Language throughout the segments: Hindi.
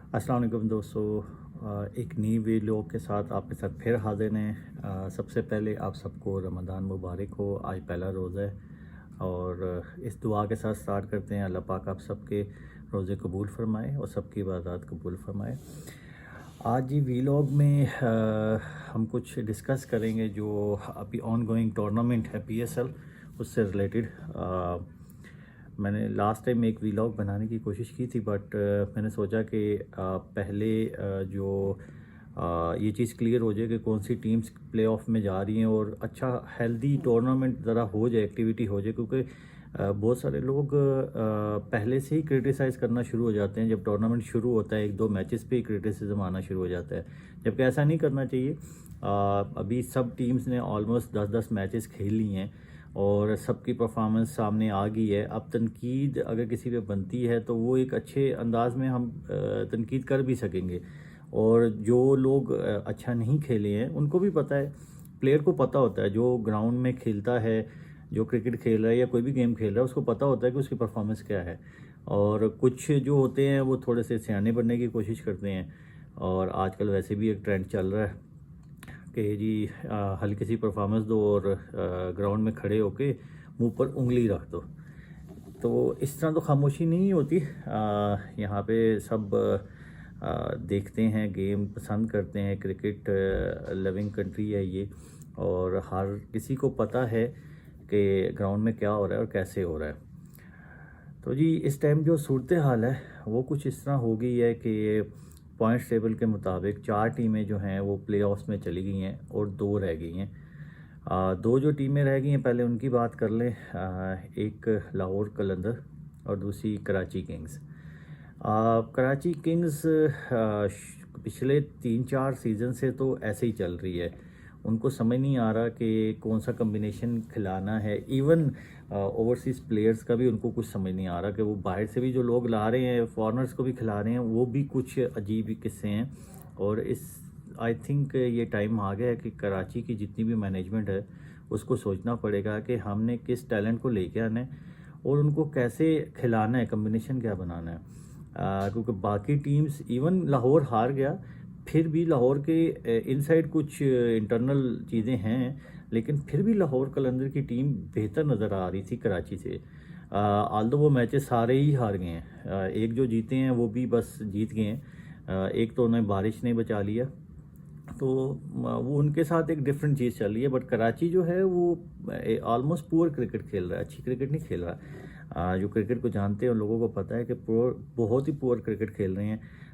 अस्सलाम वालेकुम दोस्तों। एक नई वीडियो के साथ आपके साथ फिर हाजिर हैं। सबसे पहले आप सबको रमज़ान मुबारक हो। आज पहला रोज़ा है और इस दुआ के साथ स्टार्ट करते हैं। अल्लाह पाक आप सबके रोज़े कबूल फ़रमाए और सबकी इबादत कबूल फ़रमाए। आज ही वीलॉग में हम कुछ डिस्कस करेंगे जो अभी ऑन गोइंग टूर्नामेंट है PSL, उससे रिलेटेड। मैंने लास्ट टाइम एक वीलॉग बनाने की कोशिश की थी, बट मैंने सोचा कि पहले जो ये चीज़ क्लियर हो जाए कि कौन सी टीम्स प्लेऑफ में जा रही हैं और अच्छा हेल्दी टूर्नामेंट ज़रा हो जाए, एक्टिविटी हो जाए। क्योंकि बहुत सारे लोग पहले से ही क्रिटिसाइज़ करना शुरू हो जाते हैं। जब टूर्नामेंट शुरू होता है 1-2 मैचेस पे ही क्रिटिसिज्म आना शुरू हो जाता है, जबकि ऐसा नहीं करना चाहिए। अभी सब टीम्स ने ऑलमोस्ट 10-10 मैचेस खेल ली हैं और सबकी परफॉर्मेंस सामने आ गई है। अब तनकीद अगर किसी पे बनती है तो वो एक अच्छे अंदाज में हम तनकीद कर भी सकेंगे। और जो लोग अच्छा नहीं खेले हैं उनको भी पता है, प्लेयर को पता होता है, जो ग्राउंड में खेलता है, जो क्रिकेट खेल रहा है या कोई भी गेम खेल रहा है, उसको पता होता है कि उसकी परफॉर्मेंस क्या है। और कुछ जो होते हैं वो थोड़े से सियाने बनने की कोशिश करते हैं। और आजकल वैसे भी एक ट्रेंड चल रहा है कि जी हल्की सी परफॉर्मेंस दो और ग्राउंड में खड़े होके मुंह पर उंगली रख दो। तो इस तरह तो खामोशी नहीं होती। यहाँ पे सब देखते हैं, गेम पसंद करते हैं, क्रिकेट लविंग कंट्री है ये। और हर किसी को पता है कि ग्राउंड में क्या हो रहा है और कैसे हो रहा है। तो जी इस टाइम जो सूरत हाल है वो कुछ इस तरह हो गई है कि पॉइंट्स टेबल के मुताबिक 4 टीमें जो हैं वो प्लेऑफ्स में चली गई हैं और 2 रह गई हैं। 2 जो टीमें रह गई हैं पहले उनकी बात कर लें। एक लाहौर कलंदर और दूसरी कराची किंग्स। कराची किंग्स पिछले 3-4 सीज़न से तो ऐसे ही चल रही है। उनको समझ नहीं आ रहा कि कौन सा कम्बिनेशन खिलाना है। इवन ओवरसीज़ प्लेयर्स का भी उनको कुछ समझ नहीं आ रहा कि वो बाहर से भी जो लोग ला रहे हैं, फॉरेनर्स को भी खिला रहे हैं, वो भी कुछ अजीब ही किस्से हैं। और इस आई थिंक ये टाइम आ गया है कि कराची की जितनी भी मैनेजमेंट है उसको सोचना पड़ेगा कि हमने किस टैलेंट को लेके आना है और उनको कैसे खिलाना है, कम्बिनेशन क्या बनाना है। क्योंकि बाकी टीम्स, इवन लाहौर हार गया, फिर भी लाहौर के इनसाइड कुछ इंटरनल चीज़ें हैं, लेकिन फिर भी लाहौर कलंदर की टीम बेहतर नज़र आ रही थी कराची से। आल्दो वो मैचेस सारे ही हार गए हैं। एक जो जीते हैं वो भी बस जीत गए हैं। एक तो उन्हें बारिश ने बचा लिया, तो वो उनके साथ एक डिफरेंट चीज़ चल रही है। बट कराची जो है वो ऑलमोस्ट पुअर क्रिकेट खेल रहा है, अच्छी क्रिकेट नहीं खेल रहा। जो क्रिकेट को जानते हैं उन लोगों को पता है कि बहुत ही पुअर क्रिकेट खेल रहे हैं।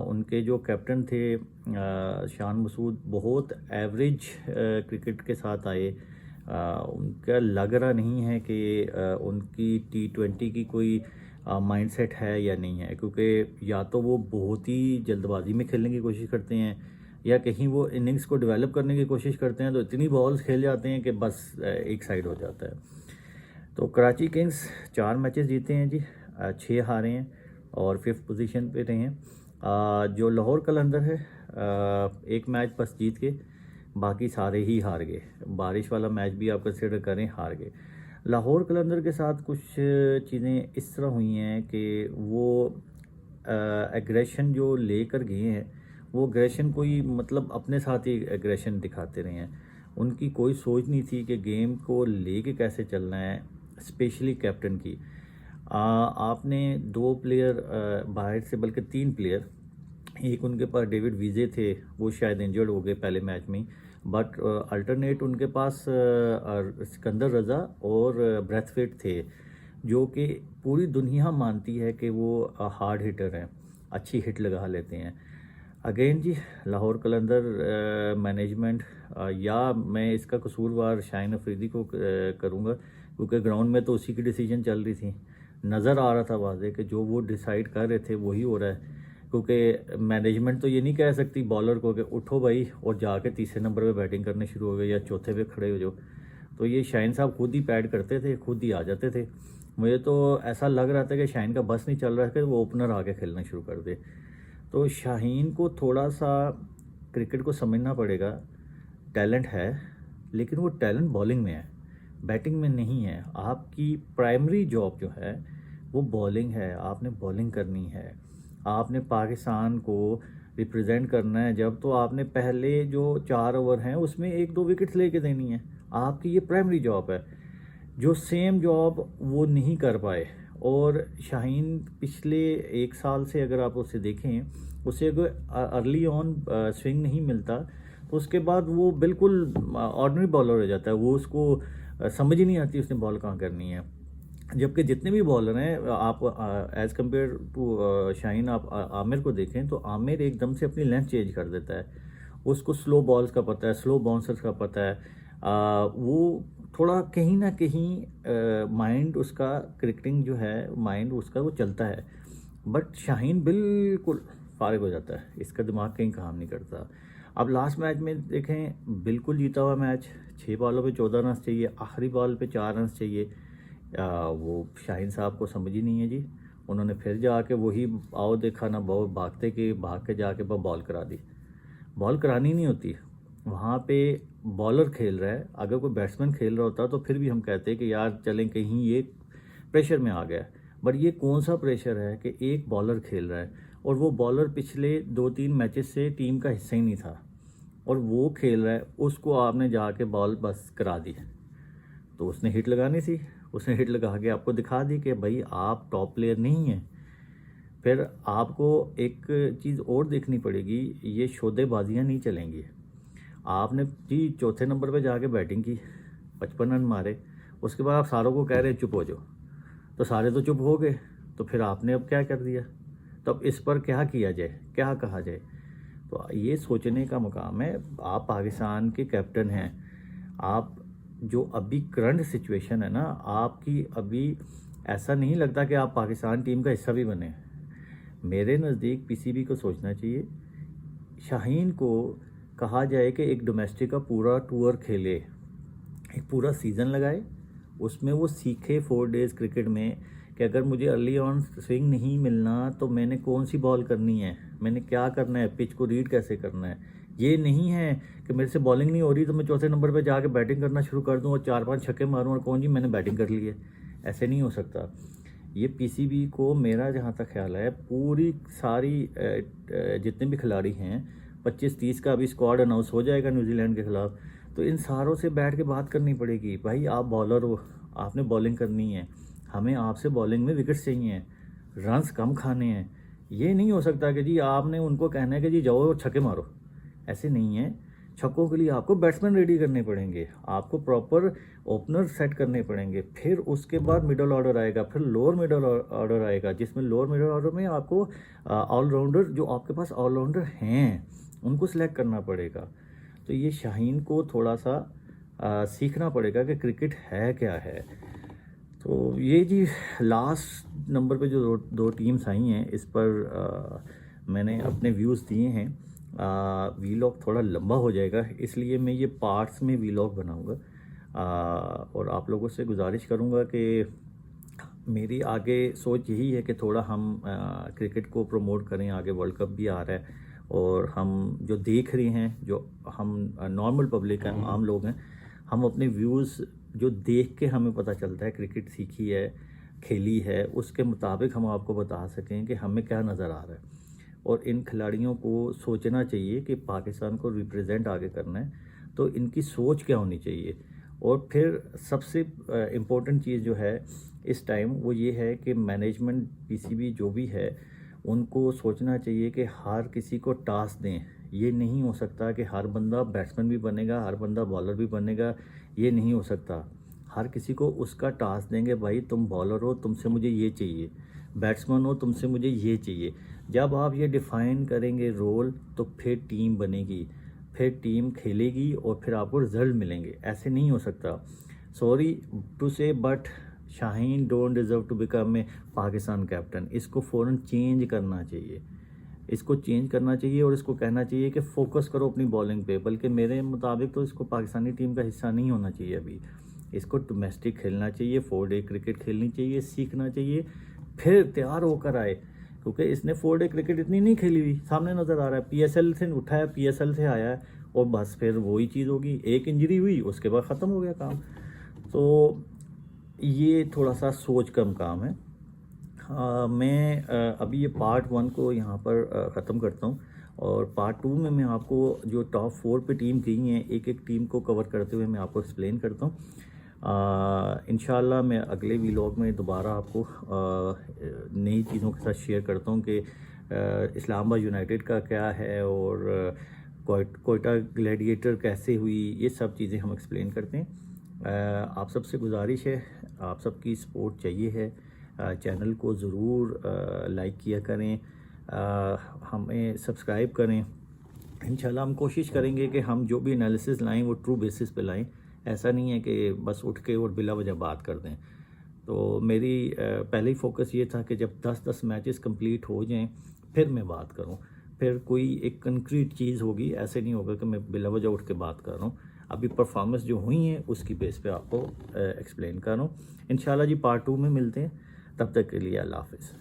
उनके जो कैप्टन थे शान मसूद, बहुत एवरेज क्रिकेट के साथ आए। उनका लग रहा नहीं है कि उनकी T20 की कोई माइंडसेट है या नहीं है। क्योंकि या तो वो बहुत ही जल्दबाजी में खेलने की कोशिश करते हैं या कहीं वो इनिंग्स को डेवलप करने की कोशिश करते हैं, तो इतनी बॉल्स खेल जाते हैं कि बस एक साइड हो जाता है। तो कराची किंग्स 4 मैचेस जीते हैं जी, 6 हारे हैं और 5th पोजीशन पे रहे हैं। जो लाहौर कलंदर है, एक मैच बस जीत के, बाकी सारे ही हार गए। बारिश वाला मैच भी आप कंसिडर करें, हार गए। लाहौर कलंदर के साथ कुछ चीज़ें इस तरह हुई हैं कि वो एग्रेशन जो लेकर गए हैं, वो एग्रेशन कोई मतलब अपने साथ ही एग्रेशन दिखाते रहे हैं। उनकी कोई सोच नहीं थी कि गेम को लेके कैसे चलना है, स्पेशली कैप्टन की। आपने 2 प्लेयर बाहर से, बल्कि 3 प्लेयर, एक उनके पास डेविड वीजे थे, वो शायद इंजर्ड हो गए पहले मैच में। बट अल्टरनेट उनके पास सिकंदर रज़ा और ब्रैथवेट थे, जो कि पूरी दुनिया मानती है कि वो हार्ड हिटर हैं, अच्छी हिट लगा लेते हैं। अगेन जी लाहौर कलंदर मैनेजमेंट, या मैं इसका कसूरवार शाहीन अफरीदी को करूँगा, क्योंकि ग्राउंड में तो उसी की डिसीजन चल रही थी। नज़र आ रहा था वाज़े कि जो वो डिसाइड कर रहे थे वही हो रहा है। क्योंकि मैनेजमेंट तो ये नहीं कह सकती बॉलर को कि उठो भाई और जाके तीसरे नंबर पे बैटिंग करने शुरू हो गए या चौथे पे खड़े हो जाओ। तो ये शाहीन साहब खुद ही पैड करते थे, खुद ही आ जाते थे। मुझे तो ऐसा लग रहा था कि शाहीन का बस नहीं चल रहा है कि वो ओपनर आके खेलना शुरू कर दे। तो शाहीन को थोड़ा सा क्रिकेट को समझना पड़ेगा। टैलेंट है, लेकिन वो टैलेंट बॉलिंग में है, बैटिंग में नहीं है। आपकी प्राइमरी जॉब जो है वो बॉलिंग है, आपने बॉलिंग करनी है। आपने पाकिस्तान को रिप्रेजेंट करना है जब, तो आपने पहले जो 4 ओवर हैं उसमें 1-2 विकेट्स लेके देनी है। आपकी ये प्राइमरी जॉब है। जो सेम जॉब वो नहीं कर पाए। और शाहीन पिछले 1 साल से अगर आप उसे देखें, उसे अगर अर्ली ऑन स्विंग नहीं मिलता तो उसके बाद वो बिल्कुल ऑर्डिनरी बॉलर हो जाता है। वो उसको समझ ही नहीं आती उसने बॉल कहाँ करनी है। जबकि जितने भी बॉलर हैं, आप एज़ कम्पेयर टू शाहीन, आप आमिर को देखें तो आमिर एकदम से अपनी लेंथ चेंज कर देता है। उसको स्लो बॉल्स का पता है, स्लो बाउंसर्स का पता है। वो थोड़ा कहीं ना कहीं माइंड उसका, क्रिकेटिंग जो है माइंड उसका वो चलता है। बट शाहीन बिल्कुल फारिग हो जाता है, इसका दिमाग कहीं काम नहीं करता। अब लास्ट मैच में देखें, बिल्कुल जीता हुआ मैच, 6 बॉलों पे 14 रन चाहिए, आखिरी बॉल पे 4 रन चाहिए। वो शाहीन साहब को समझ ही नहीं है जी। उन्होंने फिर जाके वही आओ देखा ना बहु भाग के जाके बॉल करा दी। बॉल करानी नहीं होती, वहाँ पे बॉलर खेल रहा है। अगर कोई बैट्समैन खेल रहा होता तो फिर भी हम कहते कि यार चलें कहीं ये प्रेशर में आ गया। बट ये कौन सा प्रेशर है कि एक बॉलर खेल रहा है और वो बॉलर पिछले 2-3 मैचेस से टीम का हिस्सा ही नहीं था और वो खेल रहा है, उसको आपने जाके बॉल बस करा दी। तो उसने हिट लगानी थी, उसने हिट लगा के आपको दिखा दी कि भाई आप टॉप प्लेयर नहीं हैं। फिर आपको एक चीज़ और देखनी पड़ेगी, ये शोदेबाजियाँ नहीं चलेंगी। आपने जी चौथे नंबर पे जाके बैटिंग की, 55 रन मारे, उसके बाद आप सारों को कह रहे हैं चुप हो जाओ, तो सारे तो चुप हो गए। तो फिर आपने अब क्या कर दिया? तो अब इस पर क्या किया जाए, क्या कहा जाए? तो ये सोचने का मुकाम है। आप पाकिस्तान के कैप्टन हैं। आप जो अभी करंट सिचुएशन है ना आपकी, अभी ऐसा नहीं लगता कि आप पाकिस्तान टीम का हिस्सा भी बने। मेरे नज़दीक पीसीबी को सोचना चाहिए, शाहीन को कहा जाए कि एक डोमेस्टिक का पूरा टूर खेले, एक पूरा सीज़न लगाए, उसमें वो सीखे 4 डेज़ क्रिकेट में कि अगर मुझे अर्ली ऑन स्विंग नहीं मिलना तो मैंने कौन सी बॉल करनी है, मैंने क्या करना है, पिच को रीड कैसे करना है। ये नहीं है कि मेरे से बॉलिंग नहीं हो रही तो मैं चौथे नंबर पे जाके बैटिंग करना शुरू कर दूं और 4-5 छक्के मारूं और कौन जी मैंने बैटिंग कर ली है। ऐसे नहीं हो सकता। ये पीसीबी को, मेरा जहाँ तक ख्याल है, पूरी सारी जितने भी खिलाड़ी हैं, 25-30 का अभी स्क्वाड अनाउंस हो जाएगा न्यूजीलैंड के खिलाफ, तो इन सारों से बैठ के बात करनी पड़ेगी। भाई आप बॉलर हो, आपने बॉलिंग करनी है, हमें आपसे बॉलिंग में विकेट्स चाहिए, रन्स कम खाने हैं। ये नहीं हो सकता कि जी आपने उनको कहना है कि जी जाओ छक्के मारो। ऐसे नहीं है। छक्कों के लिए आपको बैट्समैन रेडी करने पड़ेंगे, आपको प्रॉपर ओपनर सेट करने पड़ेंगे, फिर उसके बाद मिडल ऑर्डर आएगा, फिर लोअर मिडल ऑर्डर आएगा, जिसमें लोअर मिडल ऑर्डर में आपको ऑलराउंडर, जो आपके पास ऑलराउंडर हैं उनको सिलेक्ट करना पड़ेगा। तो ये शाहीन को थोड़ा सा सीखना पड़ेगा कि क्रिकेट है क्या है। तो ये जी लास्ट नंबर पे जो दो टीम्स आई हैं, इस पर मैंने अपने व्यूज़ दिए हैं। वीलॉग थोड़ा लंबा हो जाएगा, इसलिए मैं ये पार्ट्स में वीलॉग बनाऊंगा। और आप लोगों से गुजारिश करूंगा कि मेरी आगे सोच यही है कि थोड़ा हम क्रिकेट को प्रमोट करें। आगे वर्ल्ड कप भी आ रहा है और हम जो देख रहे हैं, जो हम नॉर्मल पब्लिक हैं, आम लोग हैं, हम अपने व्यूज़ जो देख के हमें पता चलता है क्रिकेट सीखी है, खेली है, उसके मुताबिक हम आपको बता सकें कि हमें क्या नज़र आ रहा है। और इन खिलाड़ियों को सोचना चाहिए कि पाकिस्तान को रिप्रेजेंट आगे करना है, तो इनकी सोच क्या होनी चाहिए। और फिर सबसे इम्पोर्टेंट चीज़ जो है इस टाइम वो ये है कि मैनेजमेंट, पीसीबी जो भी है, उनको सोचना चाहिए कि हर किसी को टास्क दें। ये नहीं हो सकता कि हर बंदा बैट्समैन भी बनेगा, हर बंदा बॉलर भी बनेगा, ये नहीं हो सकता। हर किसी को उसका टास्क देंगे, भाई तुम बॉलर हो, तुमसे मुझे ये चाहिए, बैट्समैन हो, तुमसे मुझे ये चाहिए। जब आप ये डिफ़ाइन करेंगे रोल, तो फिर टीम बनेगी, फिर टीम खेलेगी और फिर आपको रिजल्ट मिलेंगे। ऐसे नहीं हो सकता। Sorry to say, but Shaheen don't deserve to become a Pakistan captain. इसको फ़ौरन चेंज करना चाहिए, इसको चेंज करना चाहिए और इसको कहना चाहिए कि फोकस करो अपनी बॉलिंग पे। बल्कि मेरे मुताबिक तो इसको पाकिस्तानी टीम का हिस्सा नहीं होना चाहिए अभी। इसको डोमेस्टिक खेलना चाहिए, 4 डे क्रिकेट खेलनी चाहिए, सीखना चाहिए, फिर तैयार होकर आए। क्योंकि इसने 4 डे क्रिकेट इतनी नहीं खेली हुई, सामने नज़र आ रहा है। पीएसएल से उठा है, पीएसएल से आया है और बस फिर वही चीज़ होगी। एक इंजरी हुई, उसके बाद ख़त्म हो गया काम। तो ये थोड़ा सा सोच का काम है। मैं अभी ये पार्ट 1 को यहाँ पर ख़त्म करता हूँ और पार्ट 2 में मैं आपको जो टॉप 4 पे टीम गई हैं एक एक टीम को कवर करते हुए मैं आपको एक्सप्लेन करता हूँ। इंशाल्लाह मैं अगले व्लॉग में दोबारा आपको नई चीज़ों के साथ शेयर करता हूँ कि इस्लामाबाद यूनाइटेड का क्या है और कोयटा ग्लैडिएटर कैसे हुई, ये सब चीज़ें हम एक्सप्लेन करते हैं। आप सबसे गुजारिश है, आप सबकी सपोर्ट चाहिए है। चैनल को ज़रूर लाइक किया करें, हमें सब्सक्राइब करें। इंशाल्लाह हम कोशिश करेंगे कि हम जो भी एनालिसिस लाएं वो ट्रू बेसिस पे लाएं। ऐसा नहीं है कि बस उठ के और बिला वजह बात कर दें। तो मेरी पहले ही फोकस ये था कि जब 10-10 मैचेस कंप्लीट हो जाएं फिर मैं बात करूं, फिर कोई एक कंक्रीट चीज़ होगी। ऐसे नहीं होगा कि मैं बिला वजह उठ के बात कर रहा हूँ। अभी परफॉर्मेंस जो हुई है उसकी बेस पे आपको एक्सप्लेन कर रहा हूँ। इंशाल्लाह जी पार्ट 2 में मिलते हैं, तब तक के लिए अल्लाह हाफ़िज़।